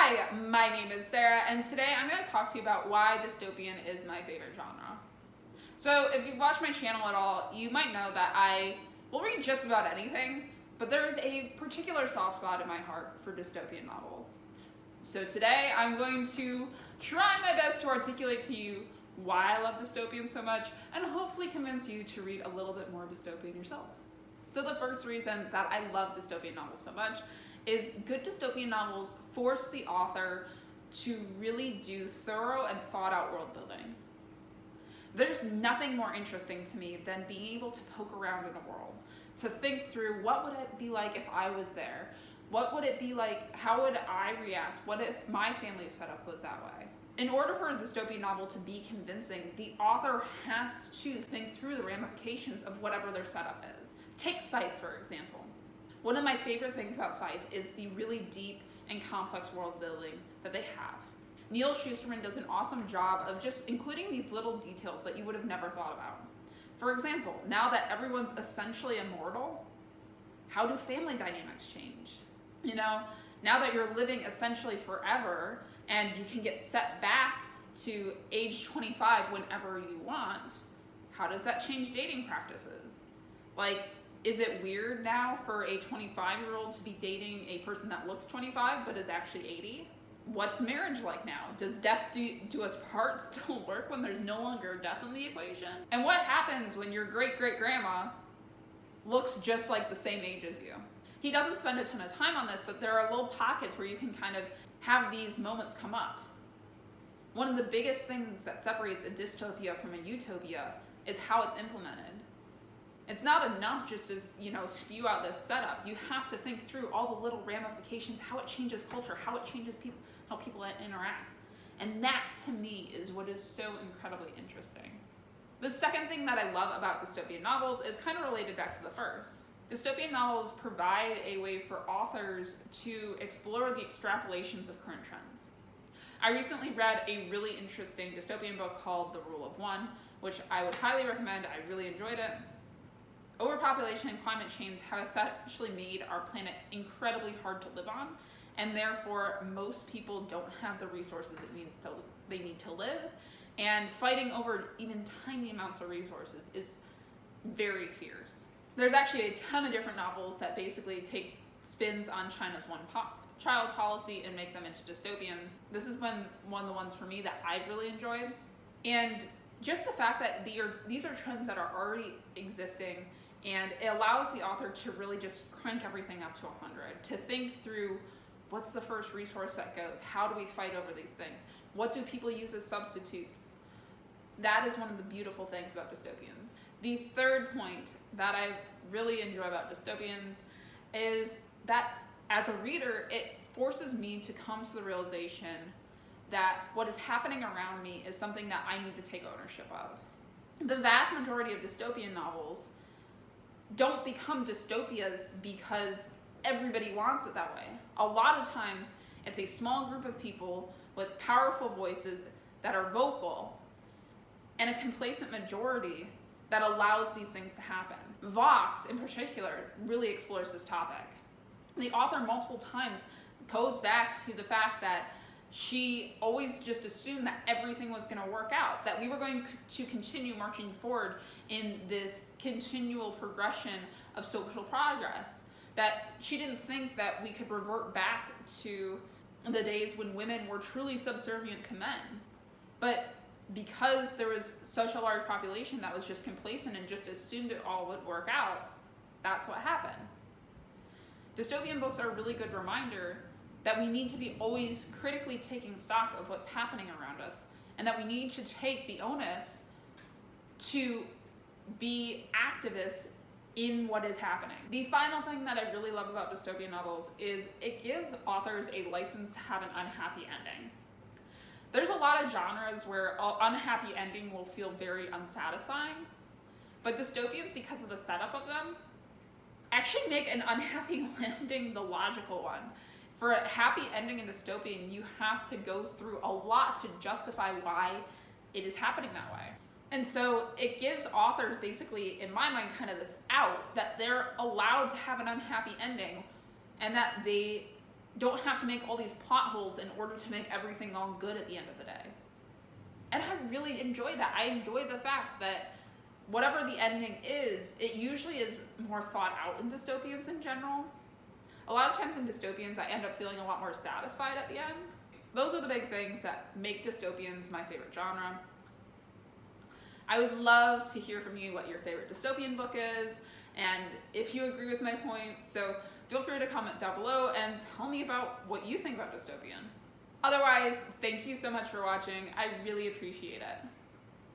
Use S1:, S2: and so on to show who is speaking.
S1: Hi, my name is Sarah, and today I'm going to talk to you about why dystopian is my favorite genre. So if you've watched my channel at all, you might know that I will read just about anything, but there is a particular soft spot in my heart for dystopian novels. So today I'm going to try my best to articulate to you why I love dystopian so much, and hopefully convince you to read a little bit more dystopian yourself. So the first reason that I love dystopian novels so much is good dystopian novels force the author to really do thorough and thought out world building. There's nothing more interesting to me than being able to poke around in a world, to think through what would it be like if I was there? What would it be like? How would I react? What if my family setup was that way? In order for a dystopian novel to be convincing, the author has to think through the ramifications of whatever their setup is. Take Scythe, for example. One of my favorite things about Scythe is the really deep and complex world building that they have. Neal Shusterman does an awesome job of just including these little details that you would have never thought about. For example, now that everyone's essentially immortal, how do family dynamics change? You know, now that you're living essentially forever and you can get set back to age 25 whenever you want, how does that change dating practices? Like, is it weird now for a 25-year-old to be dating a person that looks 25 but is actually 80? What's marriage like now? Does death do us part still work when there's no longer death in the equation? And what happens when your great-great-grandma looks just like the same age as you? He doesn't spend a ton of time on this, but there are little pockets where you can kind of have these moments come up. One of the biggest things that separates a dystopia from a utopia is how it's implemented. It's not enough just to, spew out this setup. You have to think through all the little ramifications, how it changes culture, how it changes people, how people interact. And that, to me, is what is so incredibly interesting. The second thing that I love about dystopian novels is kind of related back to the first. Dystopian novels provide a way for authors to explore the extrapolations of current trends. I recently read a really interesting dystopian book called The Rule of One, which I would highly recommend. I really enjoyed it. Overpopulation and climate change have essentially made our planet incredibly hard to live on, and therefore most people don't have the resources they need to live, and fighting over even tiny amounts of resources is very fierce. There's actually a ton of different novels that basically take spins on China's one-child policy and make them into dystopians. This is one of the ones for me that I've really enjoyed, and just the fact that these are trends that are already existing, and it allows the author to really just crank everything up to 100, to think through what's the first resource that goes, how do we fight over these things, what do people use as substitutes. That is one of the beautiful things about dystopians. The third point that I really enjoy about dystopians is that as a reader, it forces me to come to the realization that what is happening around me is something that I need to take ownership of. The vast majority of dystopian novels don't become dystopias because everybody wants it that way. A lot of times, it's a small group of people with powerful voices that are vocal, and a complacent majority that allows these things to happen. Vox, in particular, really explores this topic. The author multiple times goes back to the fact that she always just assumed that everything was going to work out, that we were going to continue marching forward in this continual progression of social progress, that she didn't think that we could revert back to the days when women were truly subservient to men. But because there was such a large population that was just complacent and just assumed it all would work out, that's what happened. Dystopian books are a really good reminder that we need to be always critically taking stock of what's happening around us, and that we need to take the onus to be activists in what is happening. The final thing that I really love about dystopian novels is it gives authors a license to have an unhappy ending. There's a lot of genres where an unhappy ending will feel very unsatisfying, but dystopians, because of the setup of them, actually make an unhappy ending the logical one. For a happy ending in dystopian, you have to go through a lot to justify why it is happening that way. And so it gives authors basically, in my mind, kind of this out that they're allowed to have an unhappy ending, and that they don't have to make all these plot holes in order to make everything all good at the end of the day. And I really enjoy that. I enjoy the fact that whatever the ending is, it usually is more thought out in dystopians in general. A lot of times in dystopians, I end up feeling a lot more satisfied at the end. Those are the big things that make dystopians my favorite genre. I would love to hear from you what your favorite dystopian book is, and if you agree with my points, so feel free to comment down below and tell me about what you think about dystopian. Otherwise, thank you so much for watching. I really appreciate it.